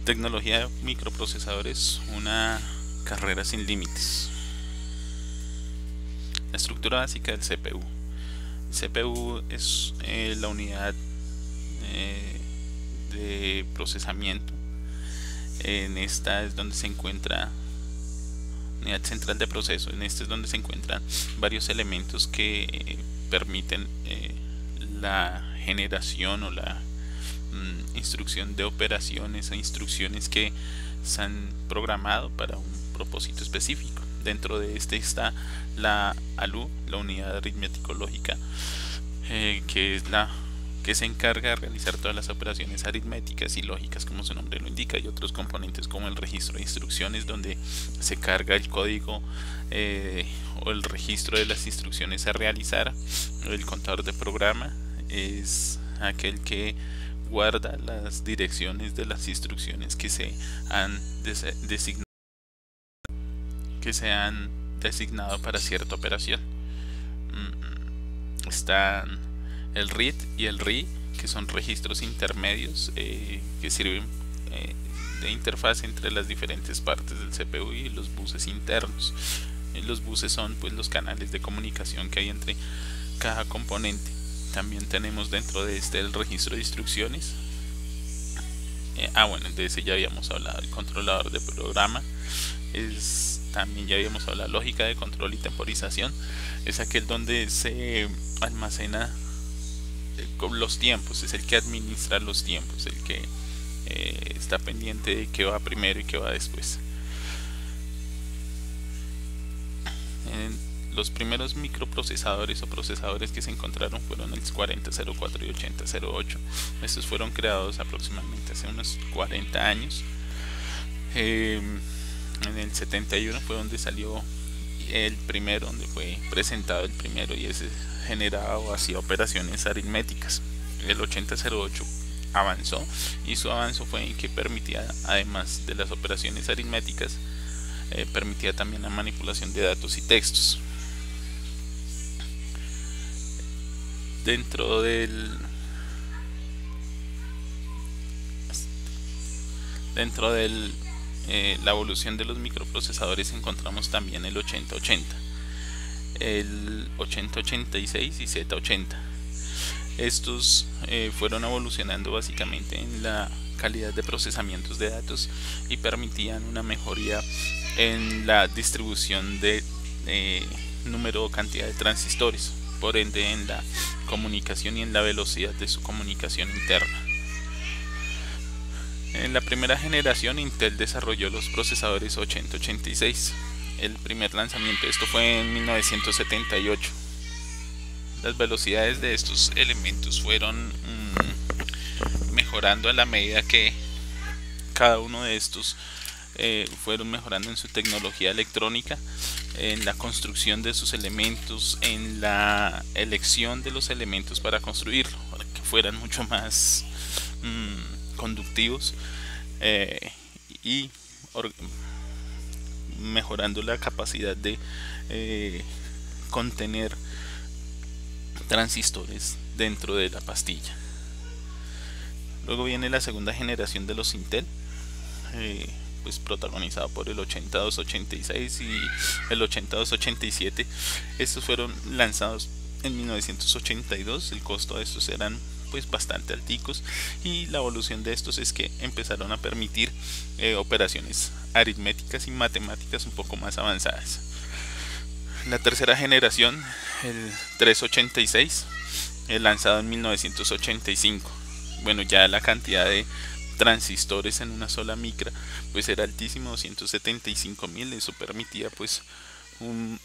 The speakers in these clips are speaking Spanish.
Tecnología de microprocesadores, una carrera sin límites. La estructura básica del CPU. El CPU es la unidad eh, de procesamiento. En esta es donde se encuentra unidad central de proceso. En esta es donde se encuentran varios elementos que permiten la generación o la instrucción de operaciones e instrucciones que se han programado para un propósito específico. Dentro de este está la ALU, la unidad aritmético-lógica, que es la que se encarga de realizar todas las operaciones aritméticas y lógicas como su nombre lo indica, y otros componentes como el registro de instrucciones, donde se carga el código o el registro de las instrucciones a realizar. El contador de programa es aquel que guarda las direcciones de las instrucciones que se han designado para cierta operación. Están el read y el RI, que son registros intermedios que sirven de interfaz entre las diferentes partes del CPU y los buses internos. Los buses son pues los canales de comunicación que hay entre cada componente. También tenemos dentro de este el registro de instrucciones. Bueno, de ese ya habíamos hablado. El controlador de programa también ya habíamos hablado. Lógica de control y temporización es aquel donde se almacena con los tiempos, es el que administra los tiempos, el que está pendiente de qué va primero y qué va después. Los primeros microprocesadores o procesadores que se encontraron fueron el 4004 y 8008. Estos fueron creados aproximadamente hace unos 40 años. En el 71 fue donde salió el primero, donde fue presentado el primero, y ese generaba o hacía operaciones aritméticas. El 8008 avanzó, y su avance fue en que permitía, además de las operaciones aritméticas, permitía también la manipulación de datos y textos. Dentro de la evolución de los microprocesadores encontramos también el 8080, el 8086 y Z80. Estos fueron evolucionando básicamente en la calidad de procesamientos de datos y permitían una mejoría en la distribución de número o cantidad de transistores, por ende en la comunicación y en la velocidad de su comunicación interna. En la primera generación Intel desarrolló los procesadores 8086. El primer lanzamiento de esto fue en 1978. Las velocidades de estos elementos fueron mejorando a la medida que cada uno de estos fueron mejorando en su tecnología electrónica, en la construcción de sus elementos, en la elección de los elementos para construirlo, para que fueran mucho más conductivos y mejorando la capacidad de contener transistores dentro de la pastilla. Luego viene la segunda generación de los Intel, pues protagonizado por el 8286 y el 8287. Estos fueron lanzados en 1982. El costo de estos eran pues bastante alticos, y la evolución de estos es que empezaron a permitir operaciones aritméticas y matemáticas un poco más avanzadas. La tercera generación, el 386, lanzado en 1985. Bueno, ya la cantidad de transistores en una sola micra pues era altísimo, 275.000. Eso permitía pues un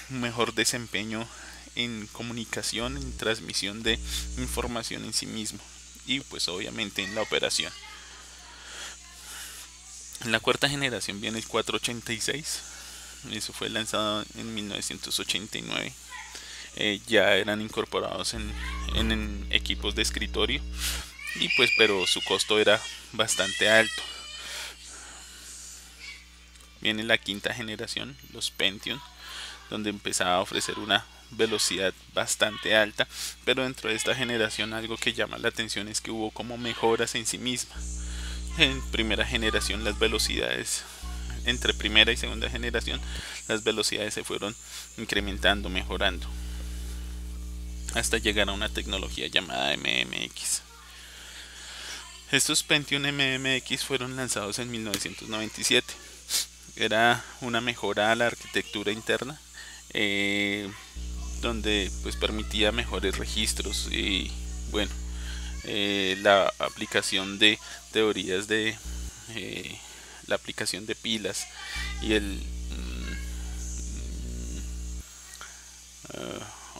mejor desempeño en comunicación, en transmisión de información en sí mismo, y pues obviamente en la operación. En la cuarta generación viene el 486. Eso fue lanzado en 1989. Ya eran incorporados en equipos de escritorio, y pues pero su costo era bastante alto. Viene la quinta generación, los Pentium, donde empezaba a ofrecer una velocidad bastante alta, pero dentro de esta generación algo que llama la atención es que hubo como mejoras en sí mismas. En primera generación las velocidades, entre primera y segunda generación, las velocidades se fueron incrementando, mejorando, hasta llegar a una tecnología llamada MMX. Estos Pentium MMX fueron lanzados en 1997. Era una mejora a la arquitectura interna, donde pues permitía mejores registros y bueno, la aplicación de teorías de la aplicación de pilas y el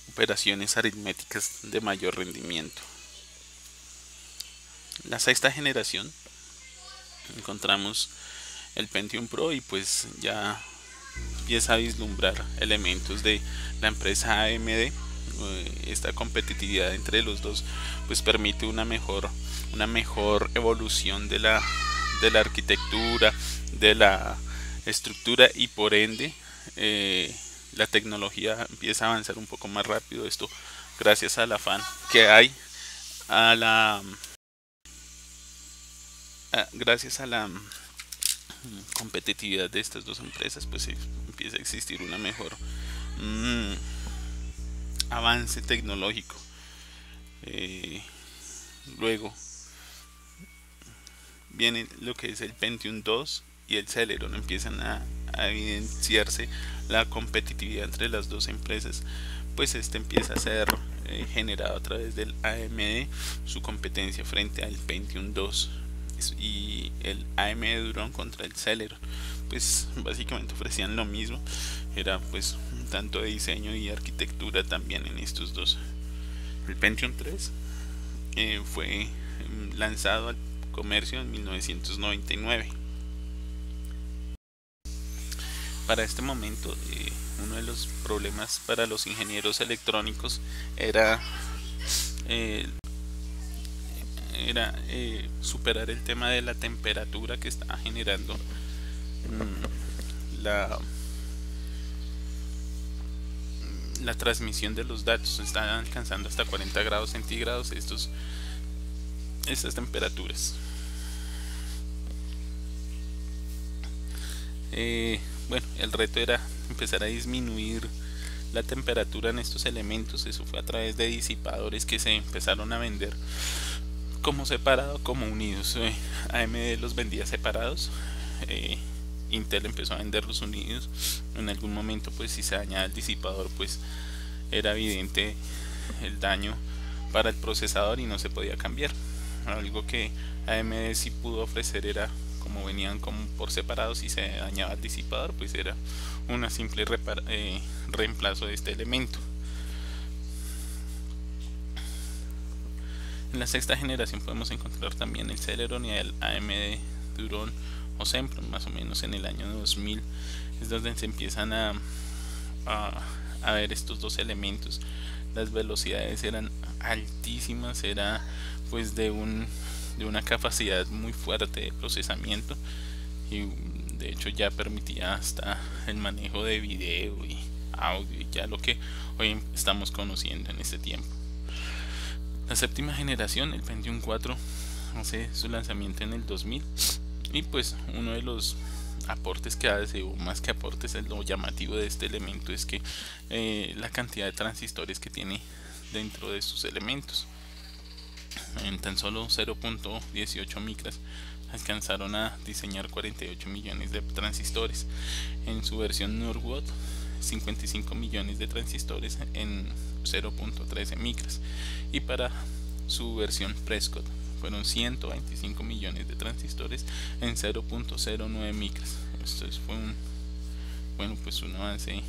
operaciones aritméticas de mayor rendimiento. La sexta generación encontramos el Pentium Pro y pues ya empieza a vislumbrar elementos de la empresa AMD. Esta competitividad entre los dos pues permite una mejor evolución de la arquitectura, de la estructura, y por ende la tecnología empieza a avanzar un poco más rápido. Esto gracias al afán que hay a la gracias a la competitividad de estas dos empresas, pues empieza a existir una mejor avance tecnológico. Luego viene lo que es el Pentium 2 y el Celeron. Empiezan a evidenciarse la competitividad entre las dos empresas, pues este empieza a ser generado a través del AMD, su competencia frente al Pentium 2 y el AMD Duron contra el Celeron. Pues básicamente ofrecían lo mismo, era pues un tanto de diseño y arquitectura también en estos dos. El Pentium 3 fue lanzado al comercio en 1999. Para este momento uno de los problemas para los ingenieros electrónicos era superar el tema de la temperatura que estaba generando la transmisión de los datos. Están alcanzando hasta 40 grados centígrados estas temperaturas. Bueno, el reto era empezar a disminuir la temperatura en estos elementos. Eso fue a través de disipadores que se empezaron a vender como separado, como unidos. AMD los vendía separados, Intel empezó a venderlos unidos. En algún momento pues si se dañaba el disipador pues era evidente el daño para el procesador y no se podía cambiar. Algo que AMD sí pudo ofrecer era, como venían como por separado, si se dañaba el disipador pues era una simple reemplazo de este elemento. En la sexta generación podemos encontrar también el Celeron y el AMD Duron o Sempron. Más o menos en el año 2000 es donde se empiezan a ver estos dos elementos. Las velocidades eran altísimas, era pues de una capacidad muy fuerte de procesamiento, y de hecho ya permitía hasta el manejo de video y audio, ya lo que hoy estamos conociendo en este tiempo. La séptima generación, el Pentium 4, hace su lanzamiento en el 2000, y pues uno de los aportes que hace, o más que aportes, es lo llamativo de este elemento, es que la cantidad de transistores que tiene dentro de sus elementos. En tan solo 0.18 micras alcanzaron a diseñar 48 millones de transistores. En su versión Norwood, 55 millones de transistores en 0.13 micras, y para su versión Prescott fueron 125 millones de transistores en 0.09 micras. Esto fue un avance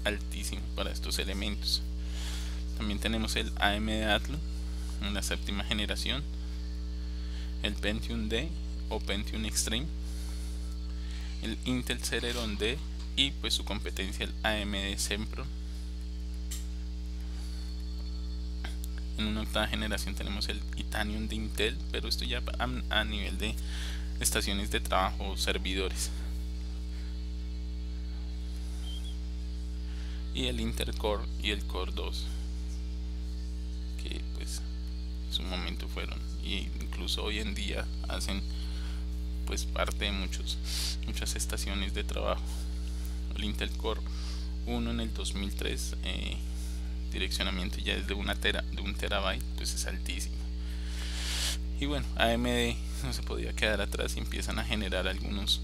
altísimo para estos elementos. También tenemos el AMD Athlon en la séptima generación, el Pentium D o Pentium Extreme, el Intel Celeron D y pues su competencia el AMD Sempron. En una octava generación tenemos el Titanium de Intel, pero esto ya a nivel de estaciones de trabajo o servidores. Y el Intel Core y el Core 2, que pues en su momento fueron, y incluso hoy en día hacen pues parte de muchas estaciones de trabajo. El Intel Core 1 en el 2003, direccionamiento ya es de un terabyte, pues es altísimo. Y bueno, AMD no se podía quedar atrás y empiezan a generar algunos,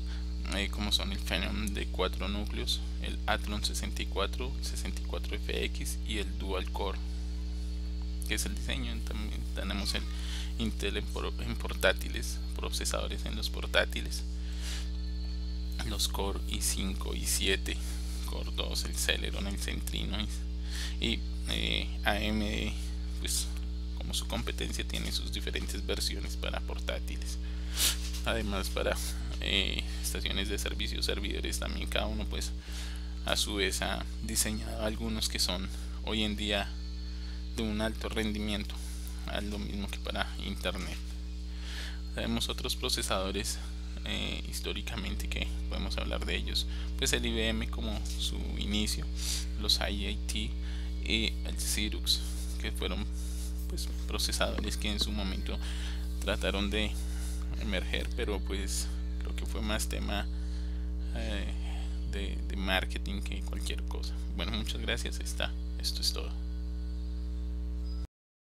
como son el Phenom de 4 núcleos, el Athlon 64, 64FX y el Dual Core, que es el diseño. También tenemos el Intel en portátiles, procesadores en los portátiles, los Core i5, i7, Core 2, el Celeron, el Centrino, y AMD, pues como su competencia, tiene sus diferentes versiones para portátiles. Además, para estaciones de servicio, servidores, también cada uno pues a su vez ha diseñado algunos que son hoy en día de un alto rendimiento, lo mismo que para internet. Tenemos otros procesadores históricamente que podemos hablar de ellos, pues el IBM como su inicio, los IAT y el Xerox, que fueron pues procesadores que en su momento trataron de emerger, pero pues creo que fue más tema de marketing que cualquier cosa. Bueno, muchas gracias. Esto es todo.